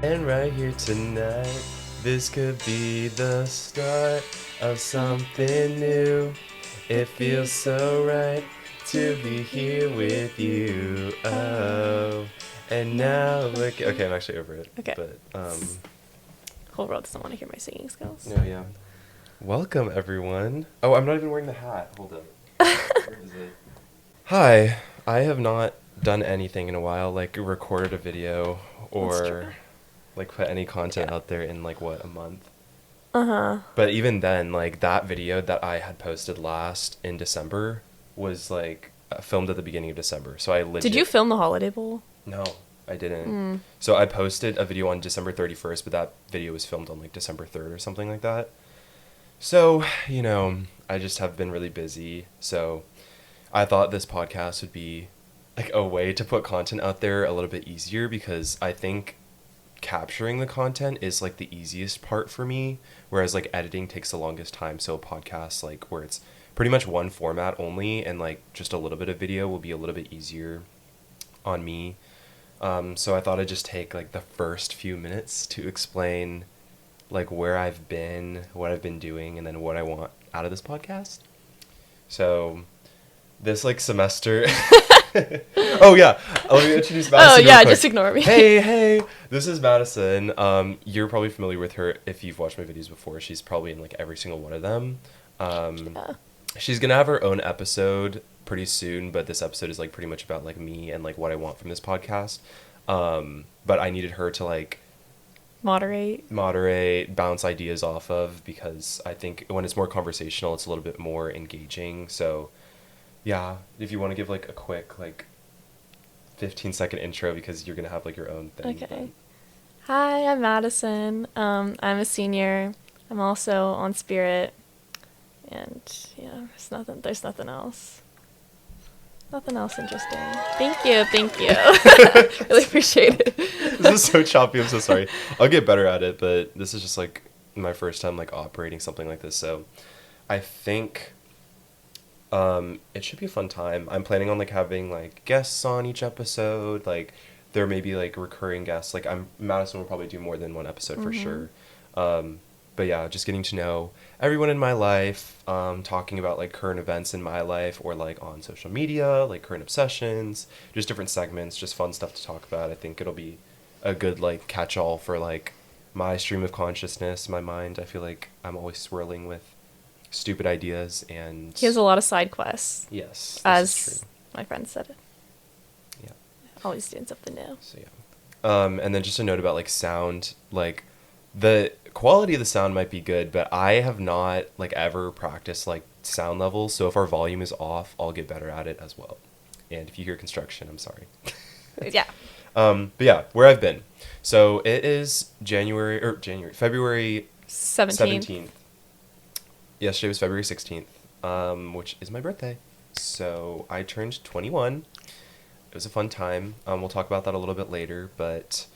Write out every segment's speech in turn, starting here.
And right here tonight, this could be the start of something new. It feels so right to be here with you. Oh, and now look. Okay, I'm actually over it. Okay. But Whole world doesn't want to hear my singing skills. no, yeah. Welcome everyone. Oh, I'm not even wearing the hat. Hold up. Where is it? Hi. I have not done anything in a while, like recorded a video That's true. or like put any content Yeah. out there in like what, a month. Uh-huh. But even then, like that video that I had posted last in December was like filmed at the beginning of December. So I legit. Did you film the Holiday Bowl? No, I didn't. So I posted a video on December 31st, but that video was filmed on like December 3rd or something like that. So, I just have been really busy. So I thought this podcast would be like a way to put content out there a little bit easier because I think capturing the content is like the easiest part for me, whereas like editing takes the longest time. So a podcast like where it's pretty much one format only and like just a little bit of video will be a little bit easier on me. So I thought I'd just take like the first few minutes to explain like where I've been, what I've been doing, and then what I want out of this podcast. So this like semester. Oh yeah, let me introduce Madison. Oh real yeah, quick. just ignore me. Hey, this is Madison. You're probably familiar with her if you've watched my videos before. She's probably in like every single one of them. Yeah. She's gonna have her own episode pretty soon, but this episode is like pretty much about like me and like what I want from this podcast. But I needed her to like moderate, bounce ideas off of because I think when it's more conversational, it's a little bit more engaging. So yeah, if you want to give like a quick like 15-second intro because you're gonna have like your own thing. Okay. Hi, I'm Madison. I'm a senior. I'm also on Spirit. And yeah, there's nothing else. Nothing else interesting. Thank you. Really appreciate it. This is so choppy, I'm so sorry. I'll get better at it, but this is just like my first time like operating something like this, so I think it should be a fun time. I'm planning on like having like guests on each episode, like there may be like recurring guests, like Madison will probably do more than one episode for sure. But yeah, just getting to know everyone in my life, talking about like current events in my life or like on social media, like current obsessions, just different segments, just fun stuff to talk about. I think it'll be a good like catch-all for like my stream of consciousness, my mind. I feel like I'm always swirling with stupid ideas and He has a lot of side quests. yes, this is As true. my friend said it. Yeah. Always doing something new. So yeah. And then just a note about like sound, like the quality of the sound might be good, but I have not like ever practiced like sound levels. So if our volume is off, I'll get better at it as well. And if you hear construction, I'm sorry. Yeah. But yeah, where I've been. So it is February 17th. Yesterday was February 16th, which is my birthday. So I turned 21. It was a fun time. We'll talk about that a little bit later, but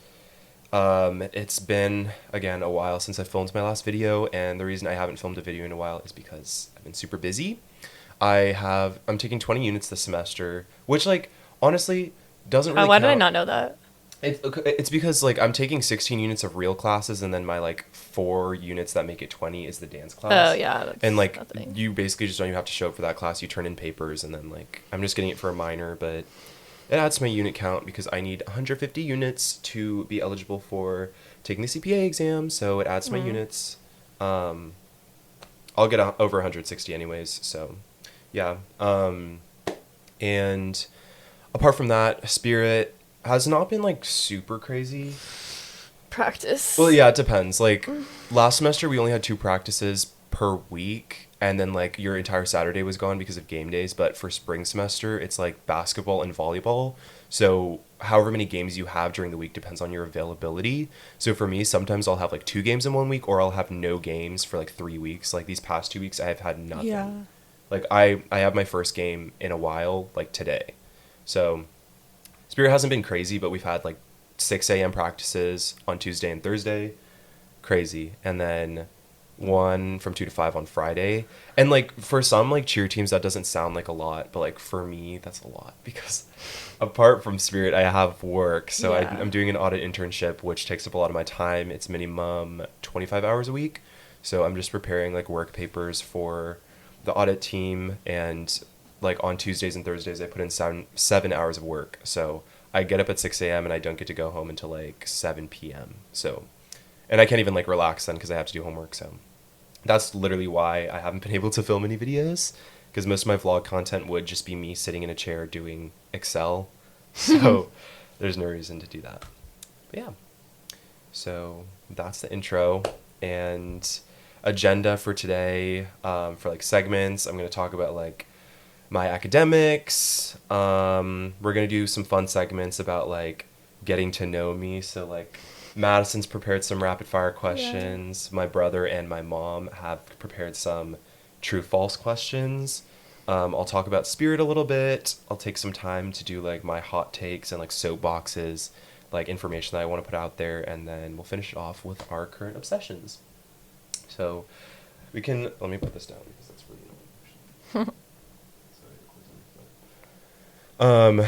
it's been, again, a while since I filmed my last video, and the reason I haven't filmed a video in a while is because I've been super busy. I'm taking 20 units this semester, which, like, honestly, doesn't really Why did I count. not know that? It's because, like, I'm taking 16 units of real classes, and then my, like, 4 units that make it 20 is the dance class. Oh, yeah. That's And, like, nothing. you basically just don't even have to show up for that class. You turn in papers, and then, like, I'm just getting it for a minor, but it adds to my unit count because I need 150 units to be eligible for taking the CPA exam, so it adds to my units. I'll get over 160 anyways, so yeah. And apart from that, Spirit has not been like super crazy. Practice. Well, yeah, it depends. Like last semester we only had 2 practices per week, and then like your entire Saturday was gone because of game days. But for spring semester, it's like basketball and volleyball. So however many games you have during the week depends on your availability. So for me, sometimes I'll have like 2 games in 1 week, or I'll have no games for like 3 weeks. Like these past 2 weeks, I have had nothing. Yeah. Like I have my first game in a while, like today. So Spirit hasn't been crazy, but we've had like 6 a.m. practices on Tuesday and Thursday. Crazy. And then one from 2 to 5 on Friday. And like for some like cheer teams that doesn't sound like a lot, but like for me that's a lot because apart from Spirit I have work. So Yeah. I'm doing an audit internship which takes up a lot of my time. It's minimum 25 hours a week. So I'm just preparing like work papers for the audit team, and like on Tuesdays and Thursdays I put in 7 hours of work. So I get up at 6 a.m. and I don't get to go home until like 7 p.m. So, and I can't even like relax then because I have to do homework. So that's literally why I haven't been able to film any videos, because most of my vlog content would just be me sitting in a chair doing Excel. So there's no reason to do that. But yeah. So that's the intro and agenda for today. For like segments, I'm going to talk about like my academics. We're going to do some fun segments about like getting to know me. So like Madison's prepared some rapid fire questions. Yeah. My brother and my mom have prepared some true false questions. I'll talk about Spirit a little bit. I'll take some time to do like my hot takes and like soapboxes, like information that I want to put out there, and then we'll finish it off with our current obsessions. So we can, let me put this down because that's really annoying.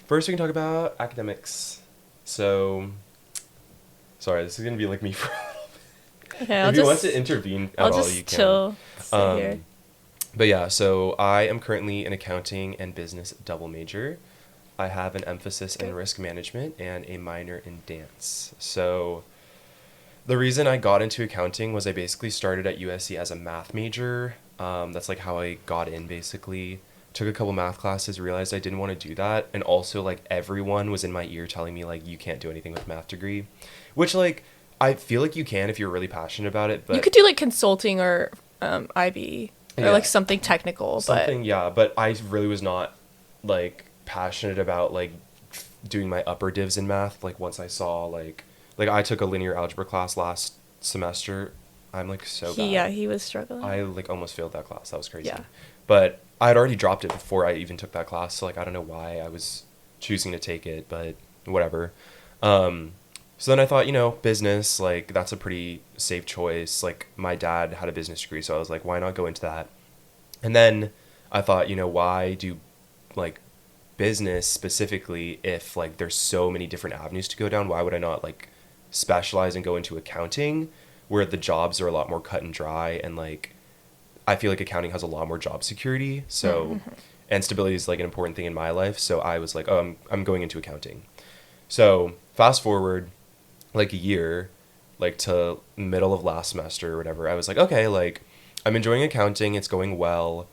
First we can talk about academics. So, sorry, this is going to be like me for a little bit. Okay, if you want to intervene at all, you can. I'll just chill, stay here. But yeah, so I am currently an accounting and business double major. I have an emphasis in risk management and a minor in dance. So the reason I got into accounting was I basically started at USC as a math major. That's like how I got in basically. Took a couple math classes, realized I didn't want to do that. And also like everyone was in my ear telling me like you can't do anything with math degree. Which like I feel like you can if you're really passionate about it. But you could do like consulting or IB or like something technical. But I really was not like passionate about like doing my upper divs in math. Like once I saw like I took a linear algebra class last semester. I'm like so bad. Yeah, he was struggling. I like almost failed that class. That was crazy. Yeah. But I had already dropped it before I even took that class. So like I don't know why I was choosing to take it, but whatever. So then I thought, business, like that's a pretty safe choice. Like my dad had a business degree, so I was like, why not go into that? And then I thought, why do like business specifically if like there's so many different avenues to go down? Why would I not like specialize and go into accounting where the jobs are a lot more cut and dry, and like I feel like accounting has a lot more job security. So and stability is like an important thing in my life. So I was like, oh, I'm going into accounting. So fast forward like a year, like to middle of last semester or whatever, I was like, okay, like I'm enjoying accounting, it's going well.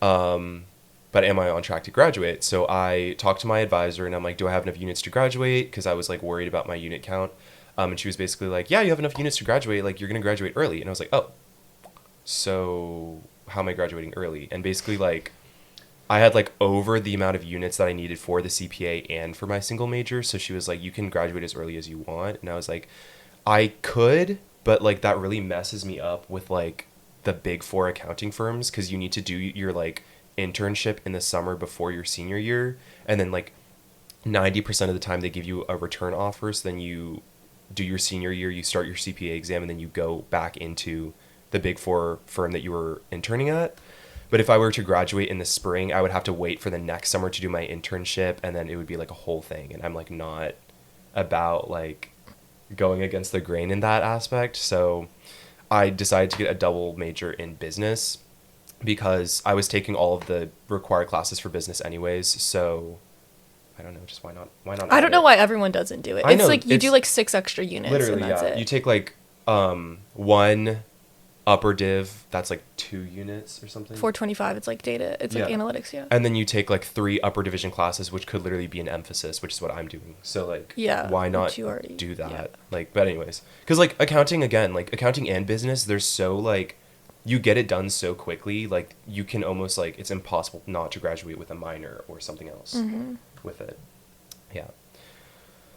But am I on track to graduate? So I talked to my advisor and I'm like, do I have enough units to graduate? Because I was like worried about my unit count. And she was basically like, yeah, you have enough units to graduate. Like you're going to graduate early. And I was like, oh, so how am I graduating early? And basically like I had like over the amount of units that I needed for the CPA and for my single major. So she was like, you can graduate as early as you want. And I was like, I could, but like that really messes me up with like the big four accounting firms, because you need to do your like internship in the summer before your senior year, and then like 90% of the time they give you a return offer. So then you do your senior year, you start your CPA exam, and then you go back into the big four firm that you were interning at. But if I were to graduate in the spring, I would have to wait for the next summer to do my internship, and then it would be like a whole thing, and I'm like not about like going against the grain in that aspect. So I decided to get a double major in business because I was taking all of the required classes for business anyways. So I don't know, just why not? I don't know why everyone doesn't do it. It's like you do like 6 extra units. Literally, and that's it. You take like one upper div, that's like 2 units or something. 425, it's like data, it's like analytics, yeah. And then you take like 3 upper division classes, which could literally be an emphasis, which is what I'm doing. So like, why not do that? Yeah. Like, but anyways, because like accounting, again, like accounting and business, there's so like, you get it done so quickly, like you can almost like, it's impossible not to graduate with a minor or something else with it. Yeah.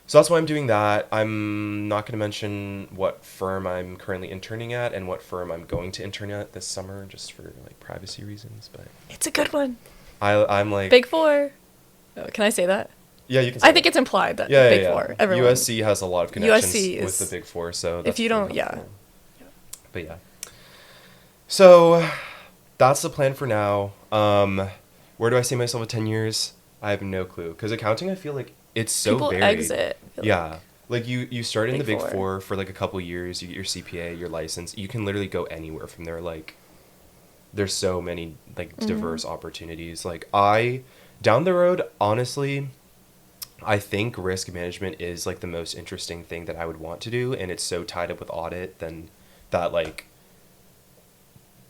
So that's why I'm doing that. I'm not going to mention what firm I'm currently interning at and what firm I'm going to intern at this summer, just for like privacy reasons. But it's a good one. I'm like Big Four. Oh, can I say that? Yeah, you can say I think it's implied that Big Four. Everyone. USC has a lot of connections with the Big Four, so that's if you don't, But yeah. So that's the plan for now. Where do I see myself in 10 years? I have no clue. Because accounting, I feel like it's so People varied. exit. Yeah. Like you start in the Big Four. Four for like a couple years, you get your CPA, your license. You can literally go anywhere from there. Like, there's so many like diverse opportunities. Like down the road, honestly, I think risk management is like the most interesting thing that I would want to do, and it's so tied up with audit then that like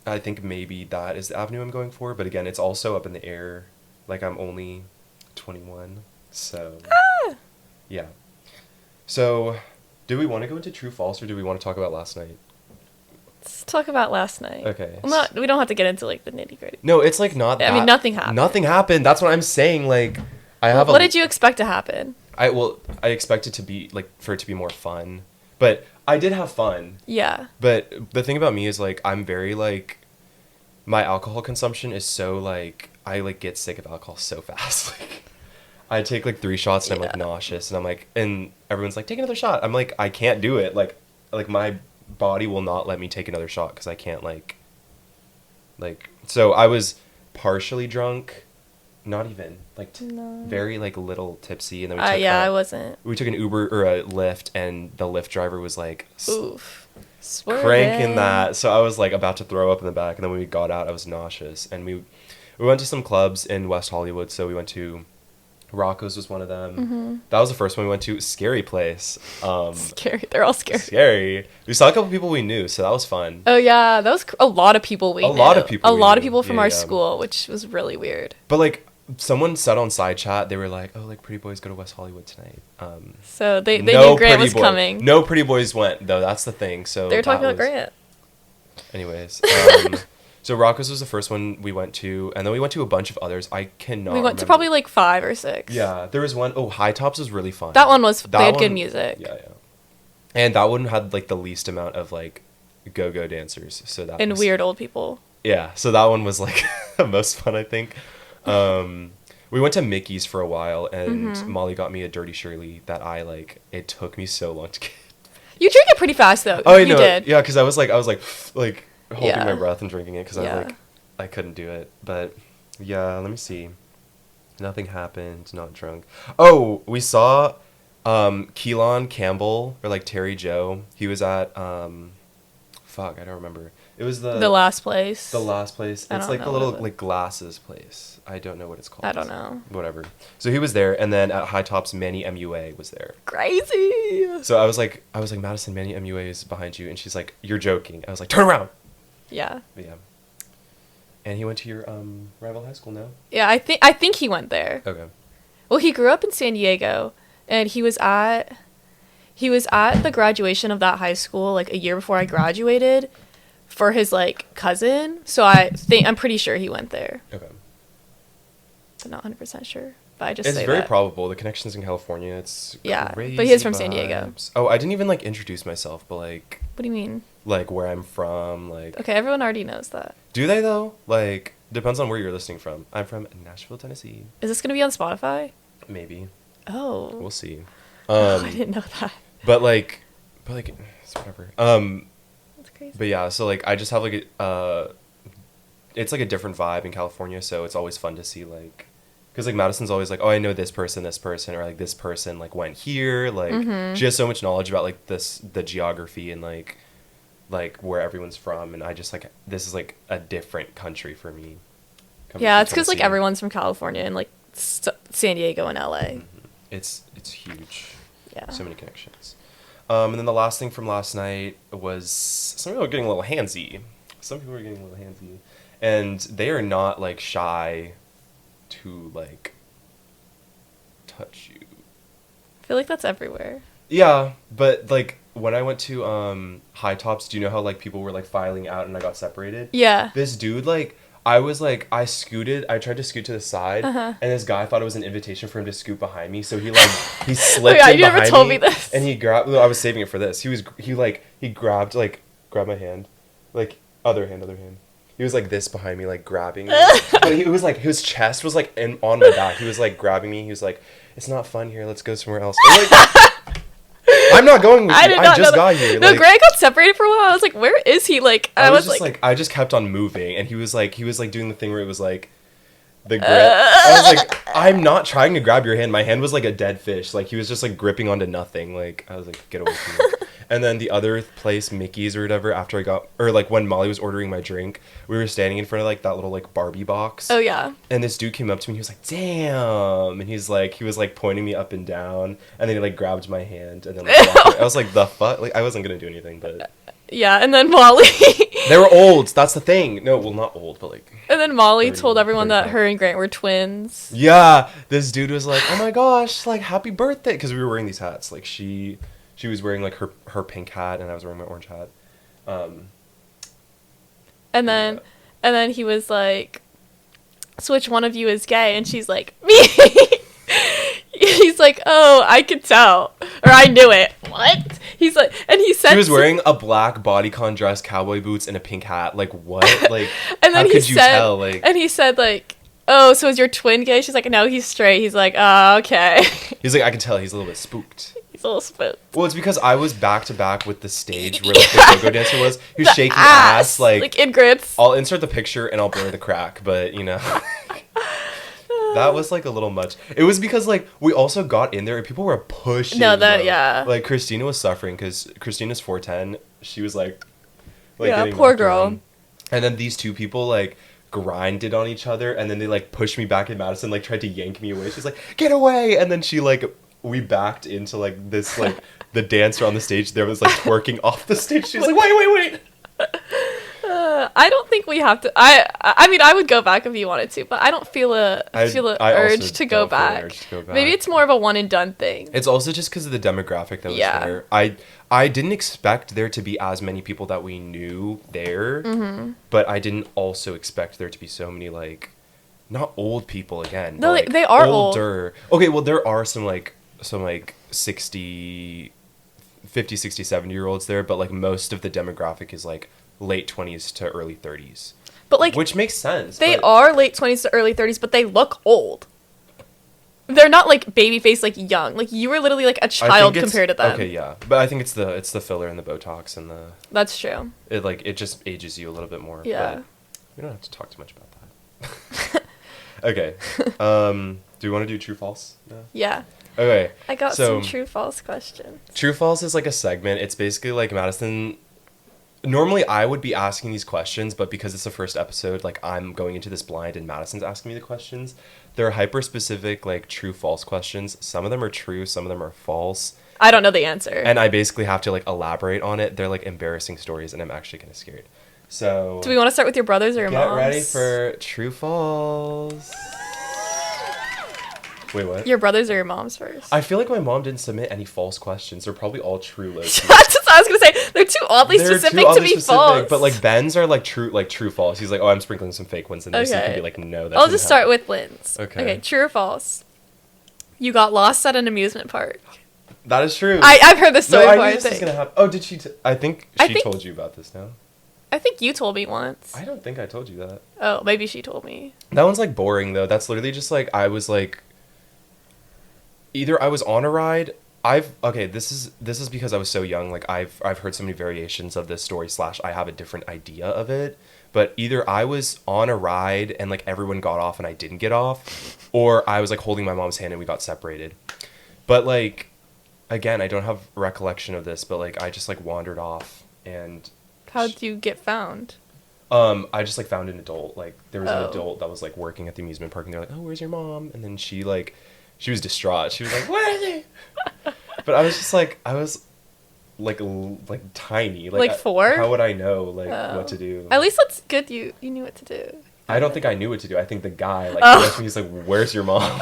I think maybe that is the avenue I'm going for. But again, it's also up in the air. Like, I'm only 21, so yeah. So, do we want to go into true false, or do we want to talk about last night? Let's talk about last night. Okay. Well, we don't have to get into like the nitty gritty. No, it's like not. I mean, nothing happened. Nothing happened. That's what I'm saying. Like, I have. What did you expect to happen? I expect it to be like for it to be more fun, but I did have fun. Yeah. But the thing about me is like I'm very like, my alcohol consumption is so like I like get sick of alcohol so fast. Like, I take like 3 shots and I'm like nauseous, and I'm like, and everyone's like, take another shot. I'm like, I can't do it. Like my body will not let me take another shot because I can't like. So I was partially drunk, not even like very like little tipsy, and then we took I wasn't. We took an Uber or a Lyft, and the Lyft driver was like Oof. cranking that, so I was like about to throw up in the back, and then when we got out I was nauseous, and we went to some clubs in West Hollywood. So we went to Rocco's was one of them. That was the first one we went to. Scary place. Scary. They're all scary. Scary. We saw a couple people we knew, so that was fun. Oh yeah, that was a lot of people we knew. A lot of people from our school, which was really weird. But like someone said on side chat, they were like, "Oh, like pretty boys go to West Hollywood tonight." So they knew Grant was coming. No pretty boys went though. That's the thing. So they were talking about Grant. Anyways, so Rocco's was the first one we went to, and then we went to a bunch of others. I cannot. We went to probably like 5 or 6. Yeah, there was one. Oh, High Tops was really fun. That one was. They had good music. Yeah. And that one had like the least amount of like go-go dancers. So that and weird old people. Yeah, so that one was like the most fun, I think. We went to Mickey's for a while, and Molly got me a Dirty Shirley that I like. It took me so long to get. You drink it pretty fast though. Oh, you did. Yeah, because I was like holding my breath and drinking it because I couldn't do it. But yeah, let me see. Nothing happened. Not drunk. Oh, we saw Keelan Campbell or like Terry Joe. He was at fuck, I don't remember. It was the last place. The last place. It's like the little like glasses place. I don't know what it's called. I don't know. Whatever. So he was there, and then at High Tops, Manny MUA was there. Crazy. So I was like, Madison, Manny MUA is behind you, and she's like, you're joking. I was like, turn around. Yeah. But yeah. And he went to your rival high school now? Yeah, I think he went there. Okay. Well, he grew up in San Diego, and he was at the graduation of that high school like a year before I graduated for his like cousin. So I'm pretty sure he went there. Okay. But not 100% sure. But I just it's say very that. Probable. The connections in California, it's crazy but he is from vibes. San Diego. Oh, I didn't even like introduce myself, but like. What do you mean? Like where I'm from, like. Okay, everyone already knows that. Do they though? Like, depends on where you're listening from. I'm from Nashville, Tennessee. Is this gonna be on Spotify? Maybe. Oh. We'll see. I didn't know that. But it's whatever. That's crazy. But yeah, so like I just have like it's like a different vibe in California, so it's always fun to see like, because like Madison's always like, oh, I know this person, or like this person like went here, like she has so much knowledge about like the geography and like where everyone's from, and I just like this is like a different country for me. Yeah, it's because like everyone's from California and like San Diego and LA. It's huge. Yeah. So many connections. And then the last thing from last night was some people were getting a little handsy. And they are not like shy to like touch you. I feel like that's everywhere. Yeah, but like when I went to High Tops, do you know how like people were like filing out and I got separated? Yeah. This dude like I tried to scoot to the side, and this guy thought it was an invitation for him to scoot behind me, so he slipped in behind me. You never told me this. And he grabbed, I was saving it for this. He grabbed my hand, like other hand. He was like this behind me, like grabbing me. But he was like, his chest was like on my back. He was like grabbing me. He was like, it's not fun here. Let's go somewhere else. I I'm not going with I you. did I not just know got that. here. No, Like, Grant got separated for a while. I was like, where is he? Like, I was like, just like, I just kept on moving, and he was like doing the thing where it was like, the grip. I was like, I'm not trying to grab your hand. My hand was like a dead fish. Like, he was just like gripping onto nothing. Like, I was like, get away from me. And then the other place, Mickey's or whatever, after I got, or like when Molly was ordering my drink, we were standing in front of like that little like Barbie box. oh yeah. And this dude came up to me and he was like, damn. And he was like pointing me up and down. And then he like grabbed my hand and then like walked away. I was like, the fuck? Like, I wasn't going to do anything, but. Yeah, and then Molly. They were old. That's the thing. No, well, not old, but like. And then Molly 30, told everyone that 35. her and Grant were twins. Yeah, this dude was like, "Oh my gosh, like happy birthday!" Because we were wearing these hats. Like she was wearing like her pink hat, and I was wearing my orange hat. And then he was like, "So which one of you is gay?" And she's like, "Me." He's like, "Oh, I could tell, or I knew it." What? He's like, and he said She was wearing a black bodycon dress, cowboy boots, and a pink hat. Like what? Like and then how could you tell? Like and he said like, "Oh, so is your twin gay?" She's like, "No, he's straight." He's like, "Oh, okay." he's like, I can tell he's a little bit spooked. He's a little spooked. Well, it's because I was back to back with the stage where like the go-go dancer was. He was The shaking ass like in grits. I'll insert the picture and I'll blur the crack, but you know. That was like a little much. It was because like we also got in there and people were pushing. No, that bro. yeah. Like Christina was suffering because Christina's 4'10". She was like yeah, getting poor knocked girl. around. And then these two people like grinded on each other and then they like pushed me back, and Madison like tried to yank me away. She's like, "Get away!" And then she like we backed into like this like the dancer on the stage there was like twerking off the stage. She was like, "Wait." I don't think we have to. I mean, I would go back if you wanted to, but I don't feel I urge to go back. Maybe it's more of a one and done thing. It's also just because of the demographic that was there. I didn't expect there to be as many people that we knew there, but I didn't also expect there to be so many like, not old people again. No, but, like, they are older. Okay, well there are some 60, 50, 60, 70-year-olds there, but like most of the demographic is like late 20s to early 30s. But like, which makes sense. They are late 20s to early 30s, but they look old. They're not like baby face, like young. Like you were literally like a child compared to them. Okay, yeah, but I think it's the filler and the Botox and the. That's true. It just ages you a little bit more. Yeah. But we don't have to talk too much about that. Okay. Do we want to do true false? No? Yeah. Okay. I got some true false questions. True false is like a segment. It's basically like Madison. Normally I would be asking these questions, but because it's the first episode, like I'm going into this blind and Madison's asking me the questions. They're hyper specific, like true false questions. Some of them are true, some of them are false. I don't know the answer. And I basically have to like elaborate on it. They're like embarrassing stories and I'm actually kind of scared. So do we want to start with your brothers or your moms? Get ready for true false. Wait, what? Your brothers or your moms first? I feel like my mom didn't submit any false questions. They're probably all true. That's what I was gonna say. They're too oddly specific to be false. But like Ben's are like true false. He's like, oh, I'm sprinkling some fake ones in there, so you can be like, no. That I'll just start with Lynn's. Okay. True or false? You got lost at an amusement park. That is true. I've heard this story before. I knew this was gonna happen. Oh, did she? I think she told you about this now. I think you told me once. I don't think I told you that. Oh, maybe she told me. That one's like boring though. That's literally just like I was like. Either I was on a ride. This is because I was so young. Like I've heard so many variations of this story / I have a different idea of it. But either I was on a ride and like everyone got off and I didn't get off, or I was like holding my mom's hand and we got separated. But like, again, I don't have recollection of this. But like I just like wandered off and. How'd you get found? I just like found an adult. Like there was an adult that was like working at the amusement park and they're like, oh, where's your mom? And then she was distraught. She was like, "Where are they?" But I was just like, I was like tiny. Like 4? How would I know what to do? At least that's good. You knew what to do. I don't think I knew what to do. I think the guy he asked me, he's like, "Where's your mom?"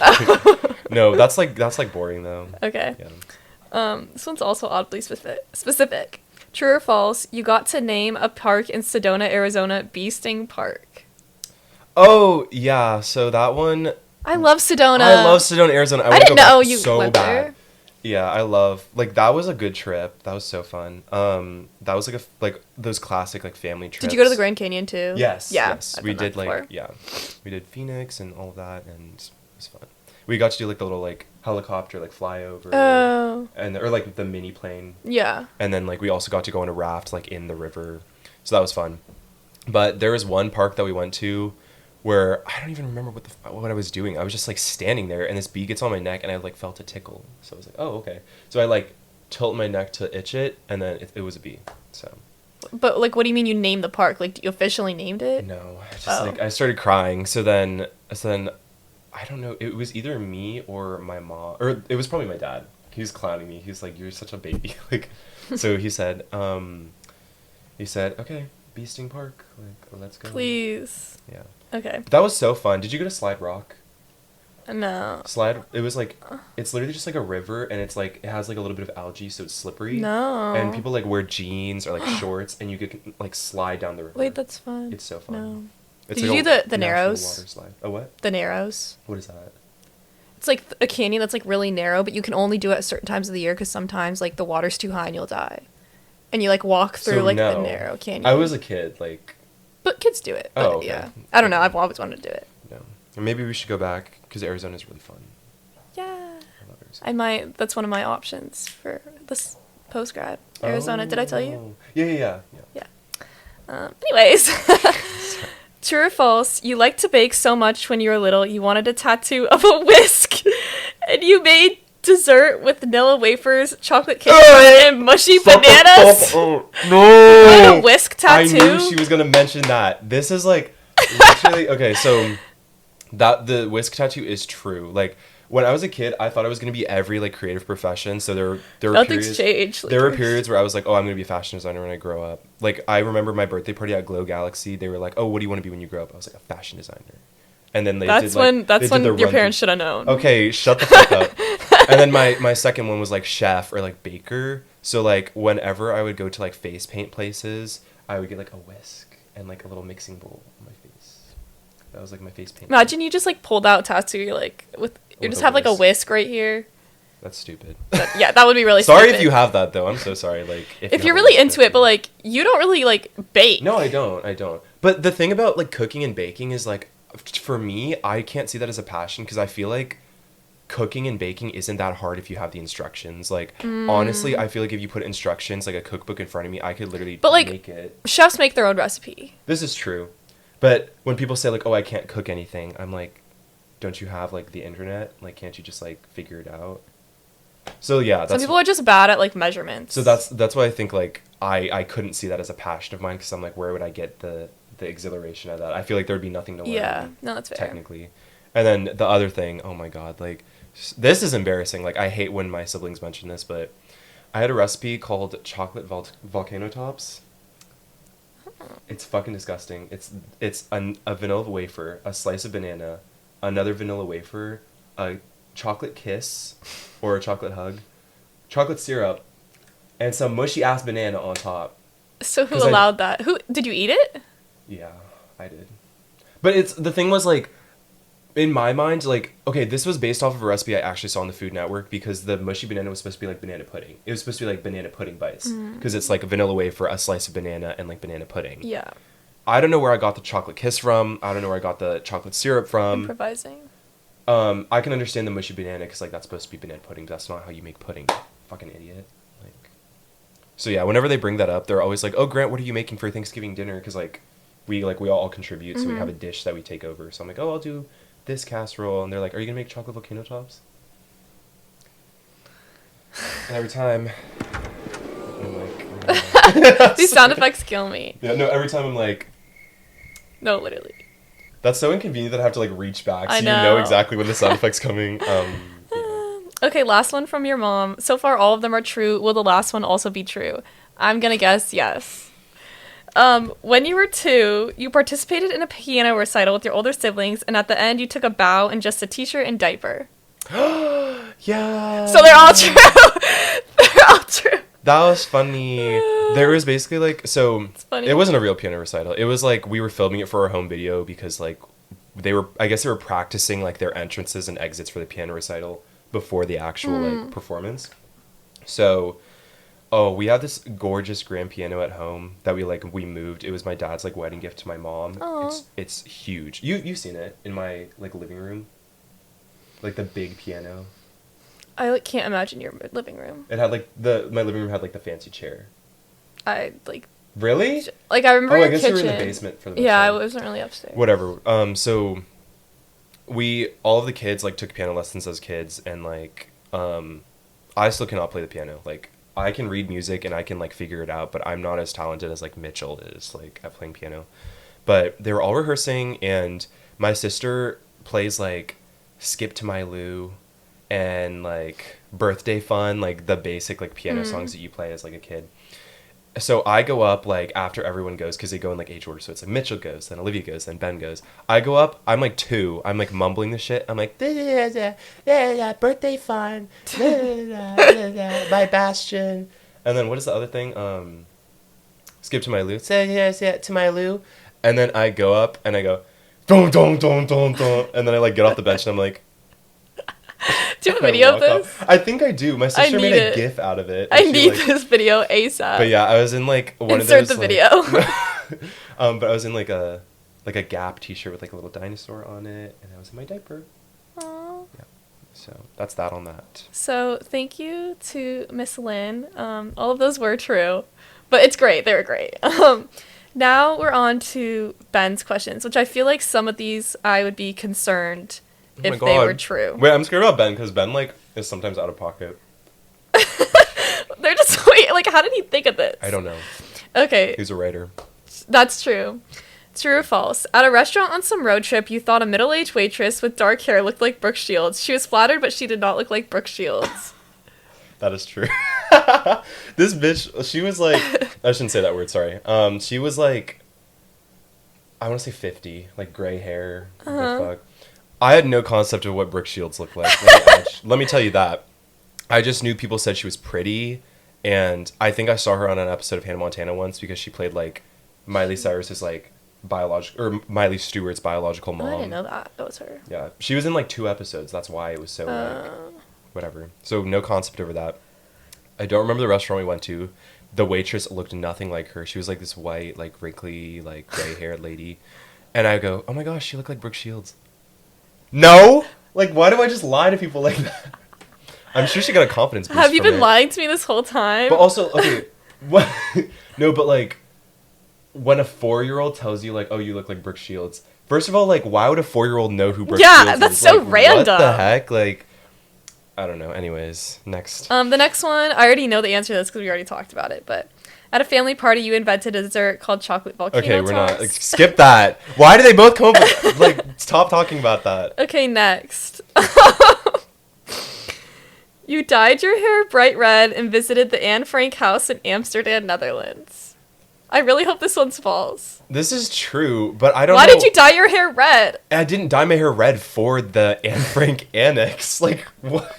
No, that's like boring though. Okay. Yeah. This one's also oddly specific. True or false? You got to name a park in Sedona, Arizona, Bee Sting Park. Oh yeah, so that one. I love Sedona. I love Sedona, Arizona. I didn't know you went there. Yeah, I love that was a good trip. That was so fun. That was like those classic like family trips. Did you go to the Grand Canyon too? Yes. Yeah. Yes. We did we did Phoenix and all of that, and it was fun. we got to do like the little like helicopter like flyover, Oh. and or like the mini plane, Yeah. and then like we also got to go on a raft like in the river, so that was fun. But there was one park that we went to where I don't even remember what I was doing. I was just like standing there, and this bee gets on my neck, and I like felt a tickle. So I was like, oh, okay. So I like tilt my neck to itch it, and then it was a bee. So. But like, what do you mean you named the park? Like, you officially named it? No, like I started crying. So then I don't know. It was either me or my mom, or it was probably my dad. He was clowning me. He was like, "You're such a baby." Like, so he said, "Okay, Bee Sting Park, like, let's go." Please. Yeah. Okay. That was so fun. Did you go to Slide Rock? No. It was like, it's literally just like a river, and it's like, it has like a little bit of algae, so it's slippery. No. And people like wear jeans or like shorts, and you could like slide down the river. Wait, that's fun. It's so fun. No. It's Did like you do the national Narrows? water slide. Oh, what? The Narrows. What is that? It's like a canyon that's like really narrow, but you can only do it at certain times of the year because sometimes like the water's too high and you'll die. And you like walk through So like no. the narrow canyon. I was a kid, like. But kids do it. But Oh, okay. Yeah. I don't know. I've always wanted to do it. No. Or maybe we should go back because Arizona is really fun. Yeah. I love Arizona. I might. That's one of my options for this post grad. Arizona. Did I tell you? Yeah. Anyways. True or false, you liked to bake so much when you were little, you wanted a tattoo of a whisk, and you made dessert with vanilla wafers, chocolate cake, and mushy bananas? No! You had a whisk tattoo? I knew she was going to mention that. This is like, literally, okay, so the whisk tattoo is true. Like, when I was a kid, I thought I was going to be every like creative profession. So there were Nothing's changed. There were periods where I was like, oh, I'm going to be a fashion designer when I grow up. Like, I remember my birthday party at Glow Galaxy. They were like, oh, what do you want to be when you grow up? I was like, a fashion designer. And then That's when your parents should have known. Okay, shut the fuck up. And then my second one was like chef or like baker. So like whenever I would go to like face paint places, I would get like a whisk and like a little mixing bowl on my face. That was like my face paint. Imagine you just like pulled out tattoo like with you just have like a whisk right here. That's stupid. Yeah, that would be really sorry stupid. if you have that though. I'm so sorry. Like if you're really into it, but like you don't really like bake. No, I don't. But the thing about like cooking and baking is like for me, I can't see that as a passion because I feel like cooking and baking isn't that hard if you have the instructions. Like honestly, I feel like if you put instructions like a cookbook in front of me, I could literally make it. Chefs make their own recipe. This is true. But when people say like, "Oh, I can't cook anything." I'm like, "Don't you have like the internet? Like can't you just like figure it out?" So yeah, some people are just bad at like measurements. So that's why I think like I couldn't see that as a passion of mine because I'm like, where would I get the exhilaration of that? I feel like there would be nothing to learn. Yeah, no, that's fair. Technically. And then the other thing, oh my god, like this is embarrassing. Like I hate when my siblings mention this, but I had a recipe called chocolate volcano tops. It's fucking disgusting. It's a vanilla wafer, a slice of banana, another vanilla wafer, a chocolate kiss or a chocolate hug, chocolate syrup, and some mushy ass banana on top. So who allowed that? Who did you eat it? Yeah, I did. But the thing was like in my mind, like, okay, this was based off of a recipe I actually saw on the Food Network because the mushy banana was supposed to be like banana pudding. It was supposed to be like banana pudding bites because it's like a vanilla wafer, a slice of banana, and like banana pudding. Yeah. I don't know where I got the chocolate kiss from. I don't know where I got the chocolate syrup from. Improvising. I can understand the mushy banana because like that's supposed to be banana pudding, but that's not how you make pudding. Fucking idiot. Like. So yeah, whenever they bring that up, they're always like, "Oh, Grant, what are you making for Thanksgiving dinner?" Because like we all contribute, so we have a dish that we take over. So I'm like, "Oh, I'll do this casserole," and they're like, "Are you gonna make chocolate volcano tops?" And every time, I'm like, these sound effects kill me. Yeah, no. Every time I'm like, no, literally. That's so inconvenient that I have to like reach back so I you know know exactly when the sound effect's coming. Yeah. Okay, last one from your mom. So far, all of them are true. Will the last one also be true? I'm gonna guess yes. When you were 2, you participated in a piano recital with your older siblings, and at the end, you took a bow in just a t-shirt and diaper. Yeah. So they're all true. They're all true. That was funny. There was basically like, so it wasn't a real piano recital. It was like we were filming it for our home video because like I guess they were practicing like their entrances and exits for the piano recital before the actual like performance. So, we have this gorgeous grand piano at home that we moved. It was my dad's like wedding gift to my mom. Aww. It's huge. You've seen it in my like living room. Like the big piano. I like can't imagine your living room. It had like my living room had like the fancy chair. I like. Really? Like I remember Oh, I your guess kitchen. you were in the basement for the Yeah, I most wasn't really upstairs. Whatever. So all of the kids like took piano lessons as kids, and like I still cannot play the piano. Like I can read music and I can like figure it out, but I'm not as talented as like Mitchell is like at playing piano. But they were all rehearsing, and my sister plays like Skip to My Lou and like Birthday Fun, like the basic like piano songs that you play as like a kid. So I go up like after everyone goes, because they go in like age order. So it's like Mitchell goes, then Olivia goes, then Ben goes. I go up. I'm like 2. I'm like mumbling the shit. I'm like Birthday Fun, my Bastion. And then what is the other thing? Skip to My Lou. Say yes, yeah, to my Lou. And then I go up and I go, dong dong dong dong dong. And then I like get off the bench and I'm like. Do you have a video of this? Off. I think I do. My sister made a it. GIF out of it. I need this video ASAP. But yeah, I was in like one Insert of those. the video. But I was in like a Gap T-shirt with like a little dinosaur on it, and I was in my diaper. Aww. Yeah. So that's that on that. So thank you to Miss Lynn. All of those were true, but it's great. They were great. Now we're on to Ben's questions, which I feel like some of these I would be concerned if they were true. Wait, I'm scared about Ben because Ben like is sometimes out of pocket. They're just wait. Like, how did he think of this? I don't know. Okay. He's a writer. That's true. True or false? At a restaurant on some road trip, you thought a middle-aged waitress with dark hair looked like Brooke Shields. She was flattered, but she did not look like Brooke Shields. That is true. This bitch, she was like, I shouldn't say that word, sorry. She was like, I want to say 50, like gray hair. What the fuck? I had no concept of what Brooke Shields looked like. Let me tell you that. I just knew people said she was pretty, and I think I saw her on an episode of Hannah Montana once because she played like Miley Cyrus's like Miley Stewart's biological mom. I didn't know that was her. Yeah, she was in like 2 episodes. That's why it was so like whatever. So no concept over that. I don't remember the restaurant we went to. The waitress looked nothing like her. She was like this white, like wrinkly, like gray haired lady, and I go, oh my gosh, she looked like Brooke Shields. No, like why do I just lie to people like that? I'm sure she got a confidence boost. Have you been it. lying to me this whole time? But also, okay, what? No, but like, when a 4-year-old tells you like, "Oh, you look like Brooke Shields," first of all, like, why would a 4-year-old know who Brooke Shields is? Yeah, that's so like, random. What the heck? Like, I don't know. Anyways, next. The next one, I already know the answer to this because we already talked about it. But at a family party, you invented a dessert called chocolate volcano. Okay, we're toast. not. Like, skip that. Why do they both come up with like? Stop talking about that. Okay, next. You dyed your hair bright red and visited the Anne Frank house in Amsterdam, Netherlands. I really hope this one's false. This is true, but I don't know. Why did you dye your hair red? I didn't dye my hair red for the Anne Frank annex. Like, what?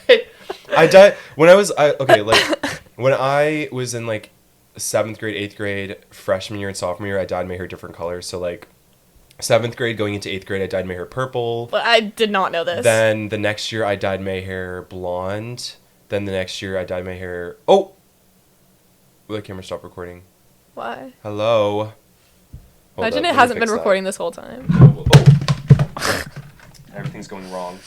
I dyed... When I was in, like, 7th grade, 8th grade, freshman year and sophomore year, I dyed my hair different colors. So, like, 7th grade going into 8th grade, I dyed my hair purple. Well, I did not know this. Then the next year, I dyed my hair blonde. Then the next year, I dyed my hair... Oh! Will the camera stop recording? Why? Hello? Imagine it hasn't been recording this whole time. Oh. Everything's going wrong.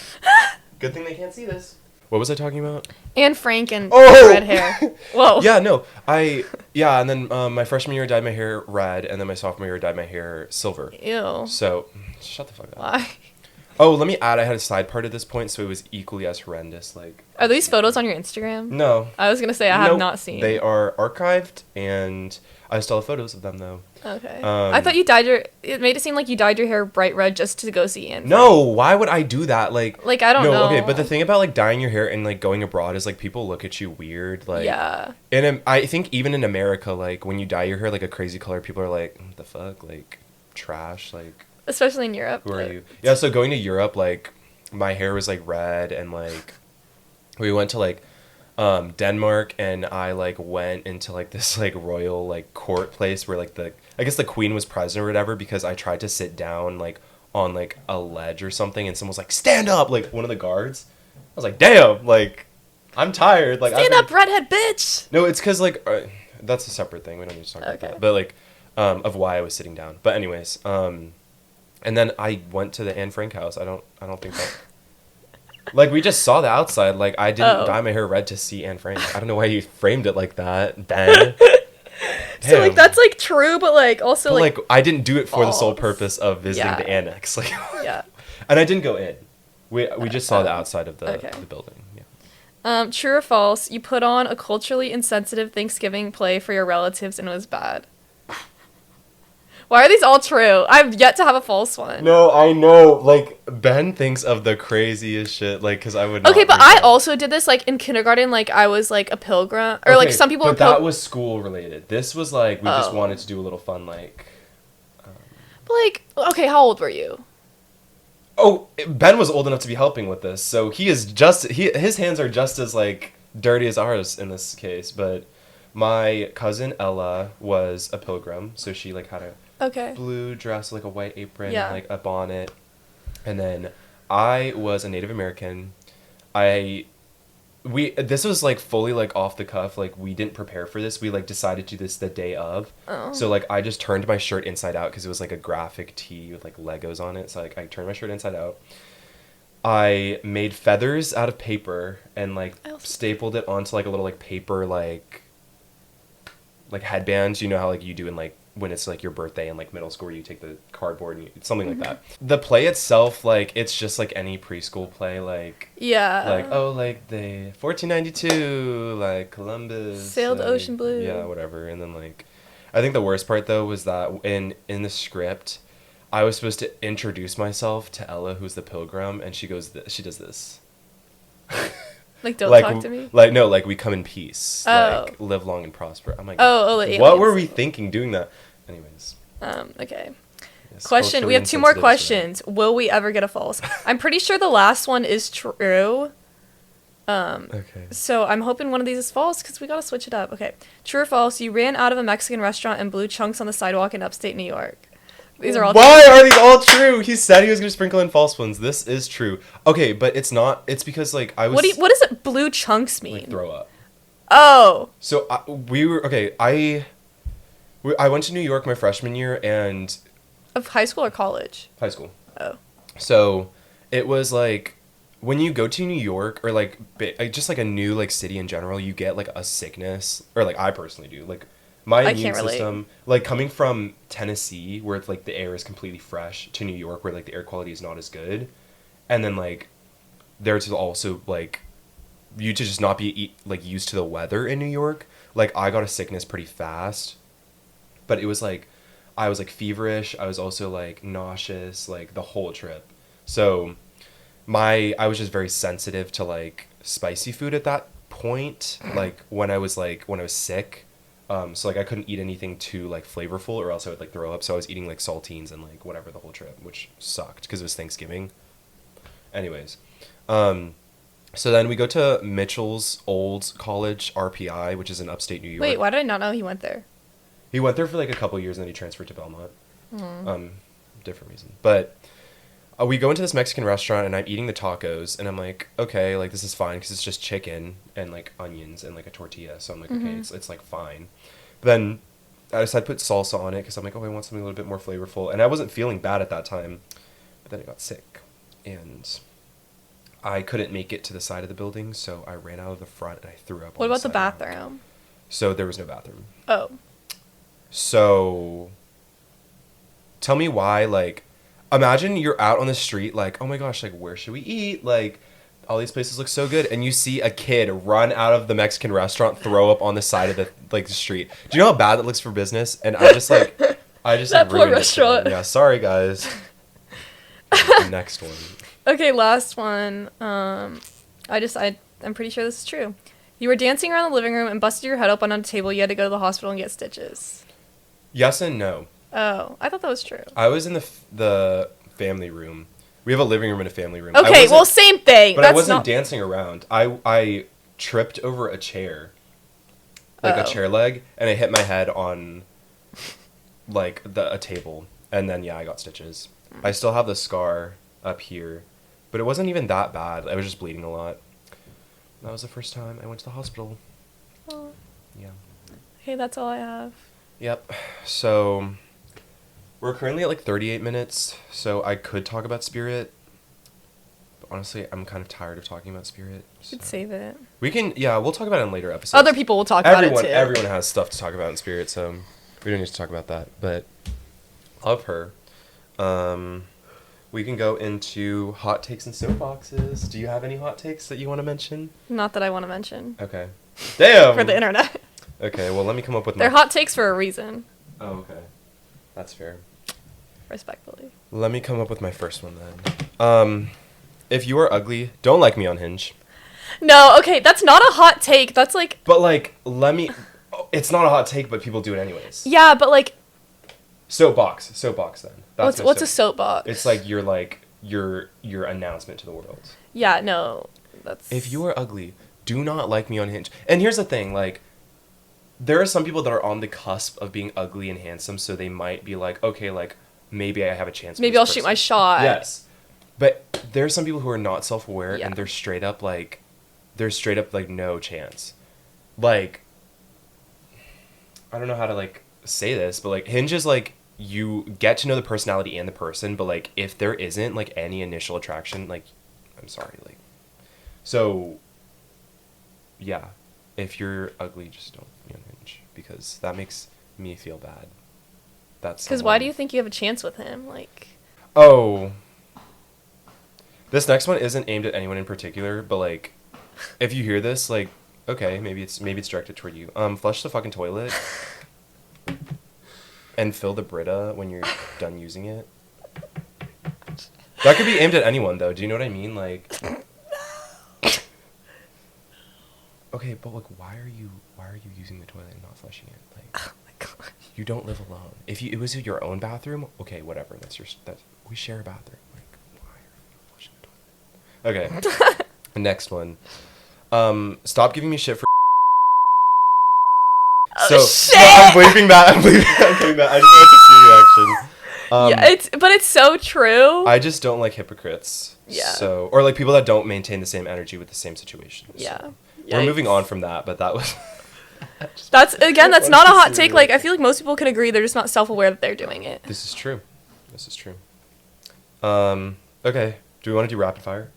Good thing they can't see this. What was I talking about? Anne Frank and red hair. Whoa. Yeah, no. And then my freshman year I dyed my hair red, and then my sophomore year I dyed my hair silver. Ew. So, shut the fuck up. Why? Oh, let me add, I had a side part at this point, so it was equally as horrendous. Like, are these photos on your Instagram? No. I was going to say I have not seen. They are archived, and I still have photos of them, though. Okay. I thought you dyed it made it seem like you dyed your hair bright red just to go see Anne. No, why would I do that? Like, I don't know. Okay, but the thing about, like, dyeing your hair and, like, going abroad is, like, people look at you weird, like... Yeah. And I think even in America, like, when you dye your hair, like, a crazy color, people are like, what the fuck? Like, trash, like... Especially in Europe. Who are you? Yeah, so going to Europe, like, my hair was, like, red, and, like, we went to, like, Denmark, and I, like, went into, like, this, like, royal, like, court place where, like, I guess the queen was present or whatever, because I tried to sit down, like, on, like, a ledge or something, and someone was like, stand up, like, one of the guards. I was like, damn, like, I'm tired. Like, stand up, redhead bitch! No, it's because, like, that's a separate thing. We don't need to talk about that. But, like, of why I was sitting down. But anyways, and then I went to the Anne Frank house. I don't think that... Like, we just saw the outside. Like, I didn't Oh. dye my hair red to see Anne Frank. I don't know why you framed it like that, Ben. So like Damn. that's like true, but like also But, like like, I didn't do it for the sole false. purpose of visiting Yeah. the annex. Like, yeah. and I didn't go in. We just saw the Oh. outside of the Okay. building. Yeah. True or false? You put on a culturally insensitive Thanksgiving play for your relatives and it was bad. Why are these all true? I've yet to have a false one. No, I know. Like, Ben thinks of the craziest shit. Like, because I would not Okay, but do I that. also did this like in kindergarten. Like I was like a pilgrim, or like Okay, some people. But that was school related. This was like, we just Oh. wanted to do a little fun, like. But like, okay, how old were you? Oh, Ben was old enough to be helping with this, so his hands are just as like dirty as ours in this case. But my cousin Ella was a pilgrim, so she like had a Okay. blue dress, like a white apron, Yeah. and, like a bonnet, and then I was a Native American. This was like fully like off the cuff, like we didn't prepare for this. We like decided to do this the day of. Oh. So like I just turned my shirt inside out because it was like a graphic tee with like Legos on it. So like I turned my shirt inside out. I made feathers out of paper and like I also- stapled it onto like a little like paper like headbands. You know how like you do in like when it's like your birthday in like middle school where you take the cardboard and something like that. The play itself, like it's just like any preschool play, like Yeah. like oh like the 1492 like Columbus Sailed like, ocean blue. yeah, whatever. And then like I think the worst part though was that in the script I was supposed to introduce myself to Ella, who's the pilgrim, and she does this. Like don't Like talk to me. like no, like we come in peace, Oh. like live long and prosper. I'm like, Oh, the what aliens. were we thinking doing that? Anyways, Okay. yes, Question. We culturally have two more insensitive questions. Will we ever get a false? I'm pretty sure the last one is true. Okay. So I'm hoping one of these is false because we gotta switch it up. Okay. True or false? You ran out of a Mexican restaurant and blew chunks on the sidewalk in upstate New York. These are all. Why are these all true? He said he was gonna sprinkle in false ones. This is true. Okay, but it's not. It's because like I was What does it blue chunks mean? like throw up. Oh. So we were okay. I went to New York my freshman year and Of high school or college? high school. Oh. So it was like when you go to New York or like just like a new like city in general, you get like a sickness, or like I personally do. Like my I immune can't relate. system, like coming from Tennessee where it's like the air is completely fresh to New York where like the air quality is not as good, and then like there's also like you to just not be like used to the weather in New York. Like I got a sickness pretty fast, but it was like I was like feverish. I was also like nauseous, like the whole trip. So I was just very sensitive to like spicy food at that point. Like when I was sick. So like I couldn't eat anything too like flavorful or else I would like throw up. So I was eating like saltines and like whatever the whole trip, which sucked because it was Thanksgiving. Anyways, so then we go to Mitchell's old college, RPI, which is in upstate New York. Wait, why did I not know he went there? He went there for like a couple years and then he transferred to Belmont. Different reason. But we go into this Mexican restaurant and I'm eating the tacos and I'm like, okay, like this is fine because it's just chicken and like onions and like a tortilla. So I'm like, okay, it's like fine. But then I decided to put salsa on it because I'm like, oh, I want something a little bit more flavorful. And I wasn't feeling bad at that time. But then I got sick and I couldn't make it to the side of the building. So I ran out of the front and I threw up. What on about the sidewalk. bathroom? So there was no bathroom. Oh. So tell me why, like, imagine you're out on the street, like, oh my gosh, like, where should we eat? Like, all these places look so good. And you see a kid run out of the Mexican restaurant, throw up on the side of the street. Do you know how bad that looks for business? And I just That like, poor ruined it for restaurant. them. Yeah, sorry, guys. Next one. Okay, last one. I'm pretty sure this is true. You were dancing around the living room and busted your head open on a table. You had to go to the hospital and get stitches. Yes and no. Oh, I thought that was true. I was in the family room. We have a living room and a family room. Okay, well, same thing. But That's I wasn't not... dancing around. I tripped over a chair, like a chair leg, and I hit my head on like a table, and then yeah, I got stitches. I still have the scar up here, but it wasn't even that bad. I was just bleeding a lot. That was the first time I went to the hospital. Oh. Yeah. Okay, that's all I have. Yep. So we're currently at like 38 minutes, so I could talk about Spirit, Honestly, I'm kind of tired of talking about Spirit. You could so- save it. We can, we'll talk about it in later episodes. Other people will talk about it too. Everyone has stuff to talk about in Spirit, so we don't need to talk about that. But love her. We can go into hot takes and soapboxes. Do you have any hot takes that you want to mention? Not that I want to mention. Okay. Damn! For the internet. Okay, well, let me come up with They're hot takes for a reason. Oh, okay. That's fair. Respectfully. Let me come up with my first one then. If you are ugly, don't like me on Hinge. No, okay, that's not a hot take. That's like... But, like, it's not a hot take, but people do it anyways. Yeah, but, like... Soapbox then. What's a soapbox? It's like your announcement to the world. Yeah, no, that's... If you are ugly, do not like me on Hinge. And here's the thing, like, there are some people that are on the cusp of being ugly and handsome, so they might be like, okay, like, maybe I have a chance. Maybe I'll shoot my shot. Yes. But there are some people who are not self-aware, Yeah. and they're straight up, like, no chance. Like, I don't know how to, like, say this, but, like, Hinge is, like, you get to know the personality and the person, but, like, if there isn't, like, any initial attraction, like, I'm sorry, like, so, yeah, if you're ugly, just don't be on Hinge, because that makes me feel bad. Because why do you think you have a chance with him? Like... Oh. This next one isn't aimed at anyone in particular, but, like, if you hear this, like, okay, maybe it's directed toward you. Flush the fucking toilet. And fill the Brita when you're done using it. That could be aimed at anyone, though. Do you know what I mean? Like... Okay, but, like, why are you using the toilet and not flushing it? Like... Oh my god. You don't live alone. If it was your own bathroom, okay, whatever. We share a bathroom. Like, why are you flushing the toilet? Okay. Next one. Stop giving me shit for. Oh, shit! No, I'm bleeping that. I'm bleeping that. I just wanted to see reaction. But it's so true. I just don't like hypocrites. Yeah. So, or like people that don't maintain the same energy with the same situation. Yeah. So. We're moving on from that, but that was. That's not a hot take. Like, I feel like most people can agree they're just not self-aware that they're doing it. This is true. Okay. Do we want to do rapid fire?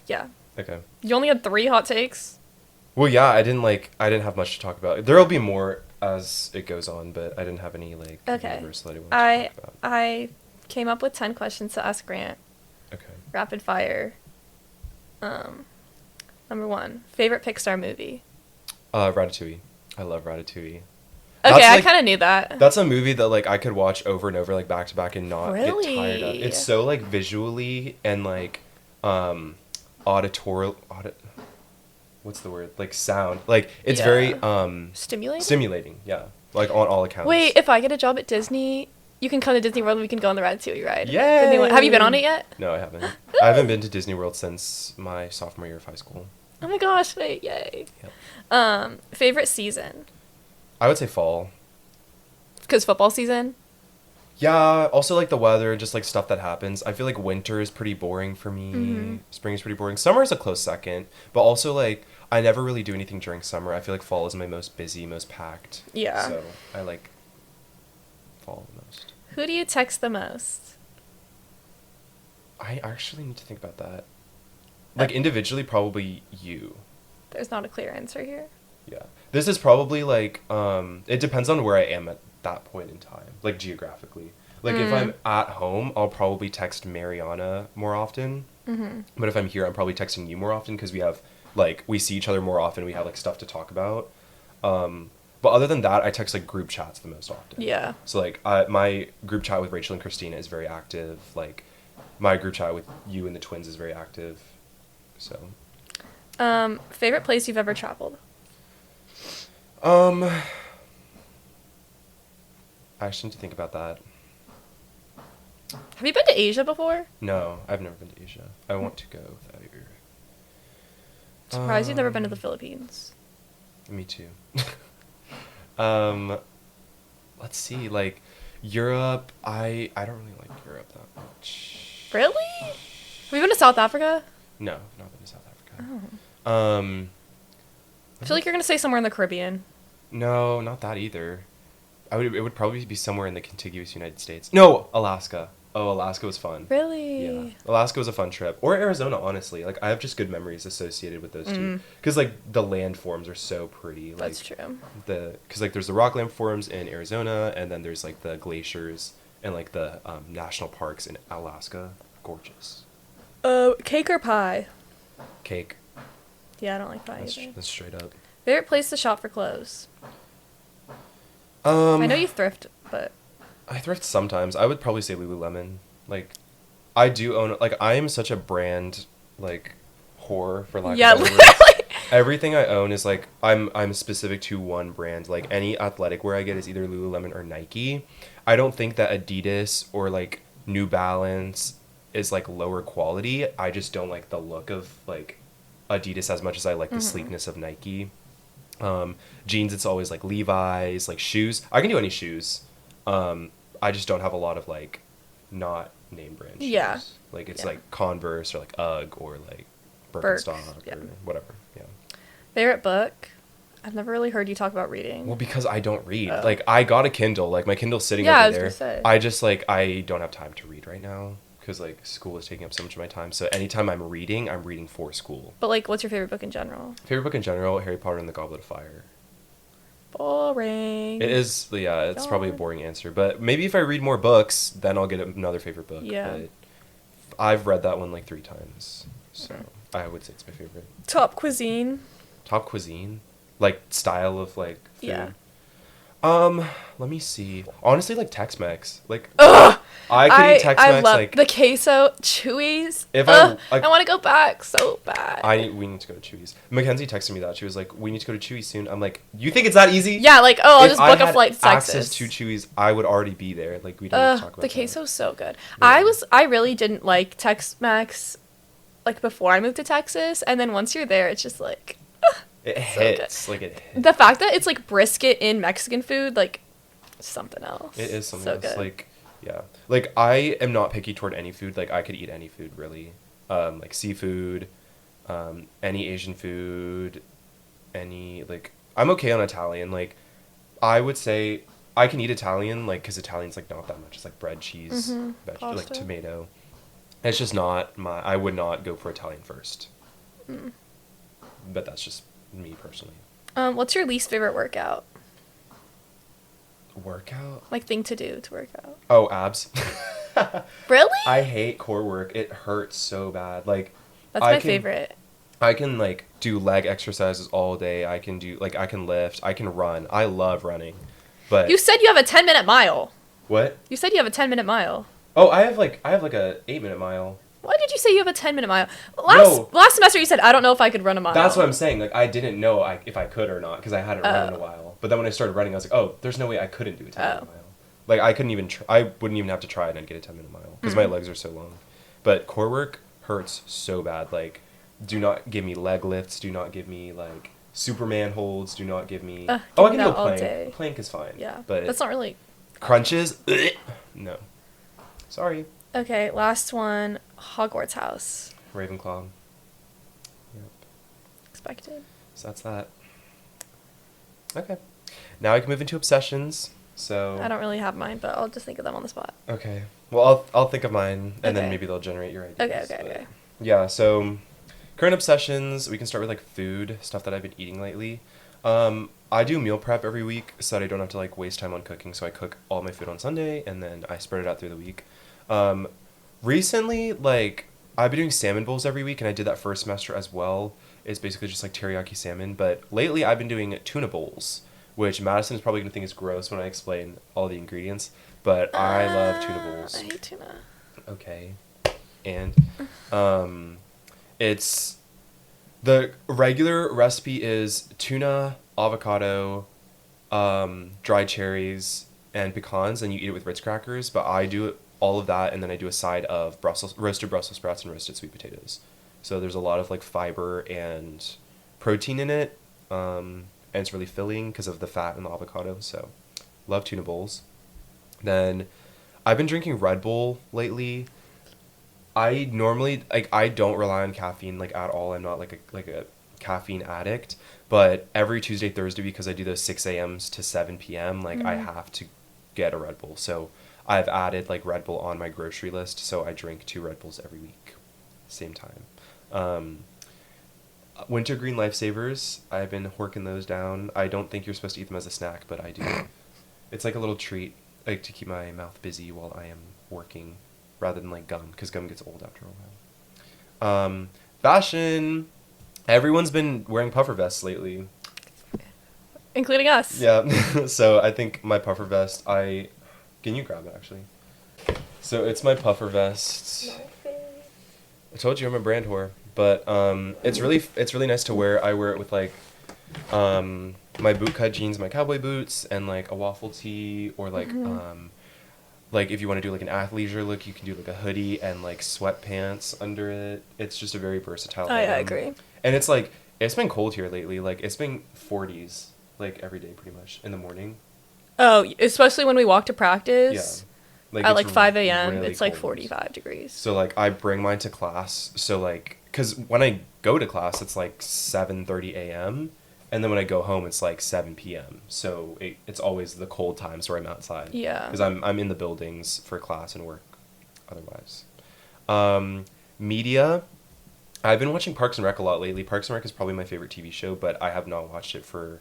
Yeah. Okay. You only had 3 hot takes? Well, yeah, I didn't have much to talk about. There'll be more as it goes on, but I didn't have any, like, universal that I wanted to talk about. I came up with 10 questions to ask Grant. Okay. Rapid fire. Number 1, favorite Pixar movie? Ratatouille. I love Ratatouille. Okay, I kind of knew that. That's a movie that, like, I could watch over and over, like, back to back and not Really? get tired of. It's so, like, visually and, like, what's the word? Like, sound. Like, it's very, Stimulating? Stimulating, yeah. Like, on all accounts. Wait, if I get a job at Disney, you can come to Disney World and we can go on the Ratatouille ride. Yay! Have you been on it yet? No, I haven't. I haven't been to Disney World since my sophomore year of high school. Oh my gosh, wait, yay. Yep. Favorite season? I would say fall. Because football season? Yeah, also, like, the weather, just, like, stuff that happens. I feel like winter is pretty boring for me. Mm-hmm. Spring is pretty boring. Summer is a close second. But also, like, I never really do anything during summer. I feel like fall is my most busy, most packed. Yeah. So, I like fall the most. Who do you text the most? I actually need to think about that. Like, individually, probably you. There's not a clear answer here. Yeah. This is probably, like, it depends on where I am at that point in time, like, geographically. Like, if I'm at home, I'll probably text Mariana more often. Mm-hmm. But if I'm here, I'm probably texting you more often because we have, like, we see each other more often. We have, like, stuff to talk about. But other than that, I text, like, group chats the most often. Yeah. So, like, my group chat with Rachel and Christina is very active. Like, my group chat with you and the twins is very active. So. Favorite place you've ever traveled? I actually need to think about that. Have you been to Asia before? No, I've never been to Asia. I want to go without your... Surprised you've never been to the Philippines. Me too. Let's see, like, Europe, I don't really like Europe that much. Really? Have you been to South Africa? No, I've not been to South Africa. Oh. I feel like you're going to say somewhere in the Caribbean. No, not that either. It would probably be somewhere in the contiguous United States. No, Alaska. Oh, Alaska was fun. Really? Yeah. Alaska was a fun trip. Or Arizona, honestly. Like, I have just good memories associated with those two. Because, like, the landforms are so pretty. Like, That's true. Because, like, there's the rock landforms in Arizona, and then there's, like, the glaciers and, like, the national parks in Alaska. Gorgeous. Cake or pie? Cake. Yeah, I don't like pie either. That's straight up. Favorite place to shop for clothes? I know you thrift, but... I thrift sometimes. I would probably say Lululemon. Like, I do own... Like, I am such a brand, like, whore, for lack of better words. Literally. Everything I own is, like, I'm specific to one brand. Like, any athletic wear I get is either Lululemon or Nike. I don't think that Adidas or, like, New Balance is, like, lower quality. I just don't like the look of, like, Adidas as much as I like the sleekness of Nike. Jeans, it's always, like, Levi's. Like, shoes. I can do any shoes. I just don't have a lot of, like, not name brand shoes. Yeah. Like, it's, like, Converse or, like, UGG or, like, Birkenstock or whatever. Yeah. Favorite book? I've never really heard you talk about reading. Well, because I don't read. Like, I got a Kindle. Like, my Kindle's sitting over I was there. gonna say. I just, like, I don't have time to read right now. Because, like, school is taking up so much of my time. So anytime I'm reading for school. But, like, what's your favorite book in general? Favorite book in general, Harry Potter and the Goblet of Fire. Boring. It is, yeah, it's probably a boring answer. But maybe if I read more books, then I'll get another favorite book. Yeah. But I've read that one, like, 3 times. So I would say it's my favorite. Top cuisine? Top cuisine? Like, style of, like, food? Yeah. Let me see. Honestly, like, Tex-Mex. Like, Ugh! I could eat Tex-Mex, I love like... the queso, Chewy's. If I like, want to go back so bad. we need to go to Chewy's. Mackenzie texted me that. She was like, we need to go to Chewy's soon. I'm like, you think it's that easy? Yeah, like, oh, I'll If just book I a flight to had Texas. access to Chewy's, I would already be there. Like, we don't need to talk about The that. queso's so good. Yeah. I really didn't like Tex-Mex, like, before I moved to Texas, and then once you're there, it's just, like... It so hits. good. Like, it hits. The fact that it's, like, brisket in Mexican food, like, something else. It is something so else. Good. Like, yeah. Like, I am not picky toward any food. Like, I could eat any food, really. Like, seafood, any Asian food, any, like... I'm okay on Italian. Like, I would say I can eat Italian, like, because Italian's, like, not that much. It's, like, bread, cheese, like, tomato. It's just not my... I would not go for Italian first. But that's just me, personally. What's your least favorite workout? Workout? Like, thing to do to work out? Oh, abs. Really? I hate core work. It hurts so bad. Like, That's my favorite. I can, like, do leg exercises all day. I can do, like, I can lift. I can run. I love running. But You said you have a 10-minute mile. What? You said you have a 10-minute mile. Oh, I have like a 8-minute mile. Why did you say you have a 10-minute mile? No. Last semester you said, I don't know if I could run a mile. That's what I'm saying. Like, I didn't know if I could or not because I hadn't run in a while. But then when I started running, I was like, oh, there's no way I couldn't do a 10-minute mile. Like, I couldn't even I wouldn't even have to try it and get a 10-minute mile because my legs are so long. But core work hurts so bad. Like, do not give me leg lifts. Do not give me, like, Superman holds. Do not give me... I can do a plank. Day. Plank is fine. Yeah, but that's not really... Crunches? No. Sorry. Okay, last one. Hogwarts house. Ravenclaw. Yep. Expected. So that's that. Okay. Now I can move into obsessions. So I don't really have mine, but I'll just think of them on the spot. Okay. Well, I'll think of mine, and then Okay. maybe they'll generate your ideas. Okay. Yeah, so current obsessions, we can start with, like, food, stuff that I've been eating lately. I do meal prep every week so that I don't have to, like, waste time on cooking. So I cook all my food on Sunday, and then I spread it out through the week. Recently, like, I've been doing salmon bowls every week, and I did that first semester as well. It's basically just, like, teriyaki salmon. But lately, I've been doing tuna bowls, which Madison is probably going to think is gross when I explain all the ingredients. But I love tuna bowls. I hate tuna. Okay. And it's... The regular recipe is tuna, avocado, dried cherries, and pecans, and you eat it with Ritz crackers. But I do all of that, and then I do a side of roasted Brussels sprouts and roasted sweet potatoes. So there's a lot of, like, fiber and protein in it, and it's really filling because of the fat in the avocado. So love tuna bowls. Then I've been drinking Red Bull lately. I normally, like, I don't rely on caffeine, like, at all. I'm not, like a caffeine addict. But every Tuesday, Thursday, because I do those 6 a.m.s to 7 p.m., like, I have to get a Red Bull. So I've added like Red Bull on my grocery list, so I drink 2 Red Bulls every week, same time. Wintergreen Lifesavers, I've been horking those down. I don't think you're supposed to eat them as a snack, but I do. It's like a little treat, like to keep my mouth busy while I am working, rather than like gum, because gum gets old after a while. Fashion. Everyone's been wearing puffer vests lately. Including us. Yeah. So I think my puffer vest, can you grab it actually? So it's my puffer vest. I told you I'm a brand whore, but it's really nice to wear. I wear it with like my bootcut jeans, my cowboy boots, and like a waffle tee, or like if you want to do like an athleisure look, you can do like a hoodie and like sweatpants under it. It's just a very versatile Oh, yeah, I item. agree. And it's like, it's been cold here lately. Like it's been 40s like every day pretty much in the morning. Oh, especially when we walk to practice. Yeah. At it's like 5 a.m. really it's like cold. 45 degrees. So like I bring mine to class. So like, cause when I go to class, it's like 7:30 a.m. And then when I go home, it's like 7 p.m. So it's always the cold times where I'm outside. Yeah. Because I'm in the buildings for class and work otherwise. Media. I've been watching Parks and Rec a lot lately. Parks and Rec is probably my favorite TV show, but I have not watched it for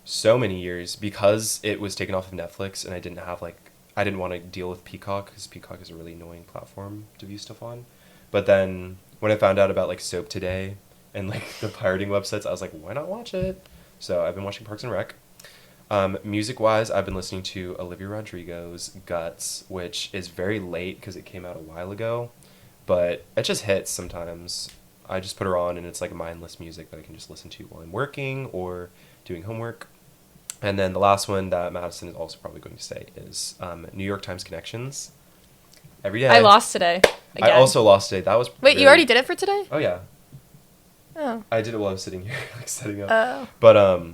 so many years because it was taken off of Netflix, and I didn't want to deal with Peacock, because Peacock is a really annoying platform to view stuff on. But then when I found out about like Soap Today and like the pirating websites, I was like, why not watch it? So I've been watching Parks and Rec. Music wise, I've been listening to Olivia Rodrigo's Guts, which is very late because it came out a while ago, but it just hits sometimes. I just put her on and it's like mindless music that I can just listen to while I'm working or doing homework. And then the last one that Madison is also probably going to say is New York Times Connections. Every day. I lost today. Again. I also lost today. That was Wait, you already did it for today? Oh yeah. Oh. I did it while I was sitting here, like setting up. Oh. But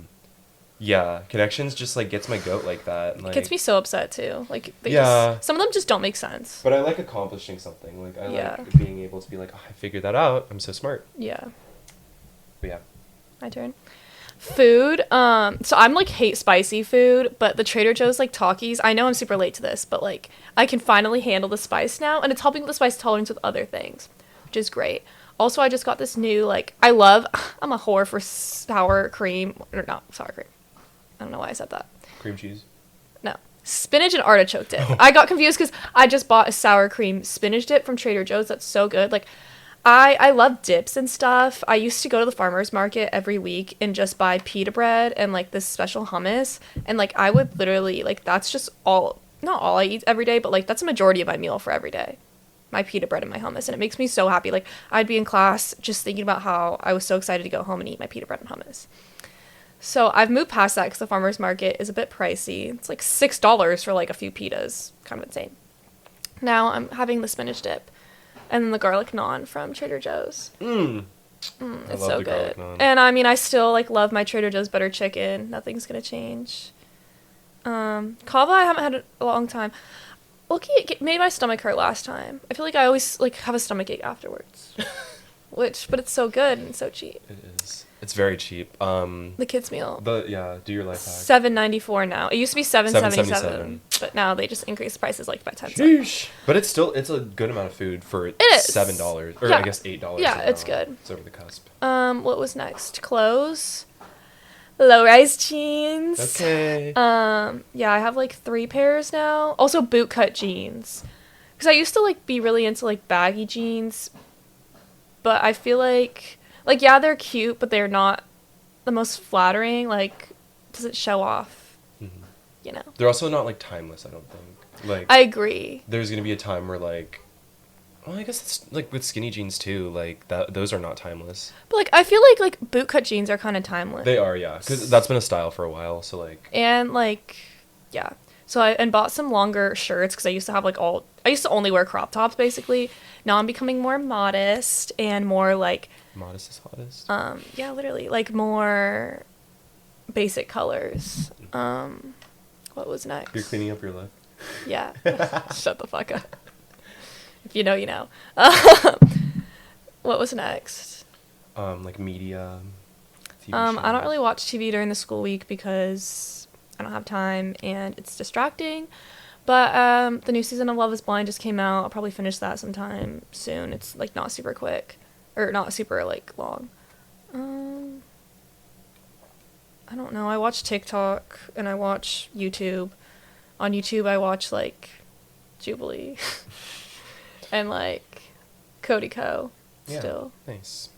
yeah, Connections just like gets my goat like that. And, like, It gets me so upset too. Like some of them just don't make sense. But I like accomplishing something. Like I like being able to be like, oh, I figured that out. I'm so smart. Yeah. But yeah. My turn. Food. So I'm like hate spicy food, but the Trader Joe's like Takis, I know I'm super late to this, but like I can finally handle the spice now, and it's helping with the spice tolerance with other things, which is great. Also, I just got this new I'm a whore for sour cream, or not sour cream. I don't know why I said that. Cream cheese. No. Spinach and artichoke dip. I got confused because I just bought a sour cream spinach dip from Trader Joe's. That's so good. Like, I love dips and stuff. I used to go to the farmer's market every week and just buy pita bread and, like, this special hummus. And, like, I would literally, like, that's just not all I eat every day, but, like, that's a majority of my meal for every day. My pita bread and my hummus. And it makes me so happy. Like, I'd be in class just thinking about how I was so excited to go home and eat my pita bread and hummus. So I've moved past that because the farmer's market is a bit pricey. It's like $6 for, like, a few pitas. Kind of insane. Now I'm having the spinach dip. And then the garlic naan from Trader Joe's. It's so good. And I mean, I still like love my Trader Joe's butter chicken. Nothing's gonna change. Kava I haven't had in a long time. Look, it made my stomach hurt last time. I feel like I always like have a stomach ache afterwards. But it's so good and so cheap. It is. It's very cheap. The kids meal. Do your life hack. $7.94 now. It used to be $7.77, but now they just increased the prices like by 10 cents. But it's a good amount of food for $7 or I guess $8. Yeah, it's good. It's over the cusp. What was next? Clothes. Low-rise jeans. Okay. Yeah, I have like 3 pairs now. Also bootcut jeans. Because I used to like be really into like baggy jeans, but I feel like yeah, they're cute, but they're not the most flattering. Like, does it show off? Mm-hmm. You know. They're also not like timeless, I don't think. Like, I agree. There's gonna be a time where like, well, I guess it's like with skinny jeans too. Like those are not timeless. But like, I feel like bootcut jeans are kind of timeless. They are, yeah, because that's been a style for a while. So like. And like, yeah. So I bought some longer shirts because I used to have I used to only wear crop tops basically. Now I'm becoming more modest and more like. Modest is hottest. Yeah, literally like more basic colors. What was next? You're cleaning up your look. Yeah. Shut the fuck up. If you know, you know. What was next? Like media. TV I don't shows. really watch TV during the school week because I don't have time and it's distracting. But the new season of Love is Blind just came out. I'll probably finish that sometime soon. It's like not super quick, or not super like long. I don't know. I watch TikTok and I watch YouTube. On YouTube, I watch like Jubilee and like Cody Co. Still. Nice.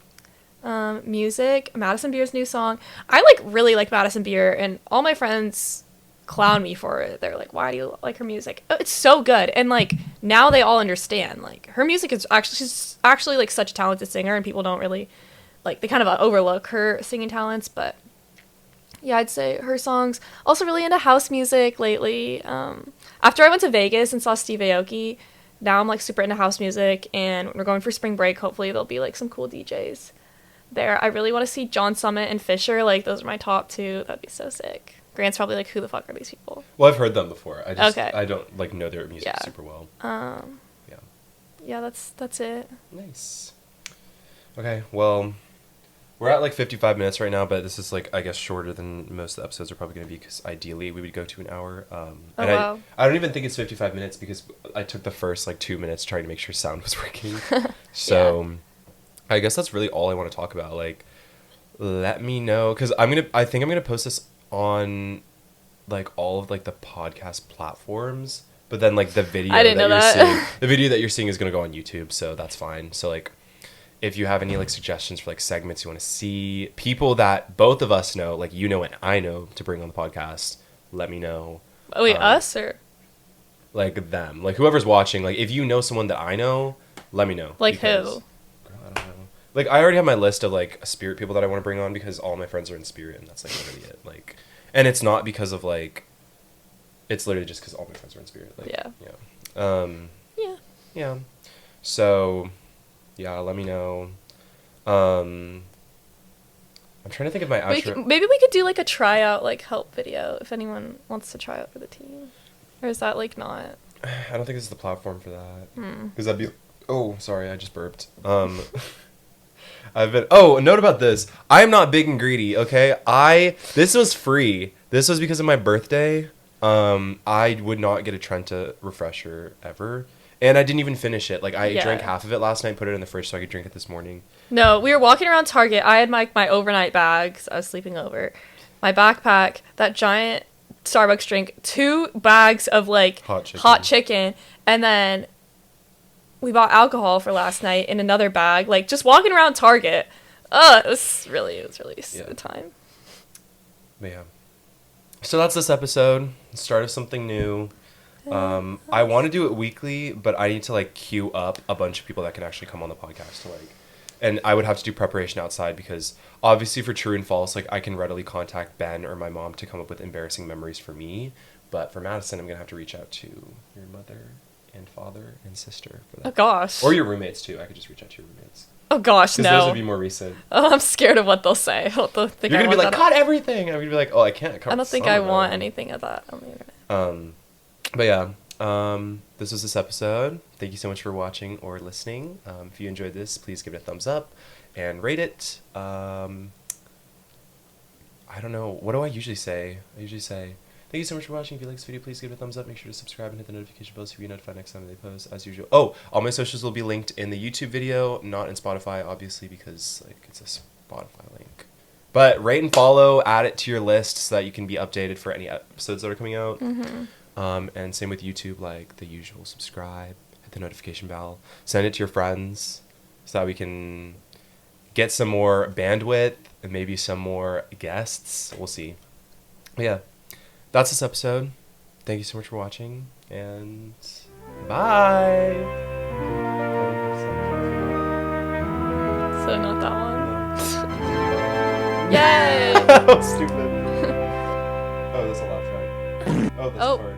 Music, Madison Beer's new song. I like really like Madison Beer, and all my friends clown me for it. They're like, "Why do you like her music?" Oh, it's so good, and like now they all understand. Like her music is actually she's actually like such a talented singer, and people don't really like they kind of overlook her singing talents. But yeah, I'd say her songs. Also, really into house music lately. After I went to Vegas and saw Steve Aoki, now I'm like super into house music, and when we're going for spring break, hopefully there'll be like some cool DJs there. I really want to see John Summit and Fisher. Like those are my top two. That'd be so sick. Grant's probably like, who the fuck are these people? Well, I've heard them before. Okay. I don't like know their music super well. Yeah, that's it. Nice. Okay, well, we're at like 55 minutes right now, but this is like I guess shorter than most of the episodes are probably going to be because ideally we would go to an hour. Wow. I don't even think it's 55 minutes because I took the first like 2 minutes trying to make sure sound was working. So. Yeah. I guess that's really all I want to talk about. Like, let me know because I think I'm gonna post this on like all of like the podcast platforms. But then like the video the video that you're seeing is gonna go on YouTube, so that's fine. So like, if you have any like suggestions for like segments you want to see, people that both of us know, like you know and I know, to bring on the podcast, let me know. Oh wait, us or like them, like whoever's watching. Like if you know someone that I know, let me know. Like who? Like, I already have my list of, like, Spirit people that I want to bring on because all my friends are in Spirit, and that's, like, literally it. Like, and it's not because of, like, it's literally just because all my friends are in Spirit. Like, yeah. Yeah. So, yeah, let me know. I'm trying to think of my outro. Maybe we could do, like, a tryout, like, help video if anyone wants to try out for the team. Or is that, like, not? I don't think this is the platform for that. Because that'd be... Oh, sorry, I just burped. A note about this. I am not big and greedy, okay? This was free. This was because of my birthday. I would not get a Trenta refresher ever. And I didn't even finish it. Like, I drank half of it last night, put it in the fridge so I could drink it this morning. No, we were walking around Target. I had my overnight bags. I was sleeping over. My backpack, that giant Starbucks drink, 2 bags of, like, hot chicken. And then... we bought alcohol for last night in another bag, like just walking around Target. It was really a time. But yeah. So that's this episode. Start of something new. I want to do it weekly, but I need to like queue up a bunch of people that can actually come on the podcast to like, and I would have to do preparation outside because obviously for true and false, like I can readily contact Ben or my mom to come up with embarrassing memories for me. But for Madison, I'm going to have to reach out to your mother and father and sister for that. Oh gosh. Or your roommates too. I could just reach out to your roommates. Oh gosh, no. Because those would be more recent. Oh, I'm scared of what they'll say. What they'll think. You're gonna be like, cut everything. I'm gonna be like, oh, I can't cut. I don't think I want anything of that on the internet. But yeah, this was this episode. Thank you so much for watching or listening. If you enjoyed this, please give it a thumbs up and rate it. I don't know. What do I usually say? I usually say, thank you so much for watching. If you like this video, please give it a thumbs up. Make sure to subscribe and hit the notification bell so you'll be notified next time they post, as usual. Oh, all my socials will be linked in the YouTube video, not in Spotify, obviously, because like it's a Spotify link. But rate and follow, add it to your list so that you can be updated for any episodes that are coming out. And same with YouTube, like the usual, subscribe, hit the notification bell, send it to your friends so that we can get some more bandwidth and maybe some more guests. We'll see. But yeah. That's this episode. Thank you so much for watching, and bye! So not that one. Yay! That was stupid. Oh, that's a laugh track. Oh, that's hard.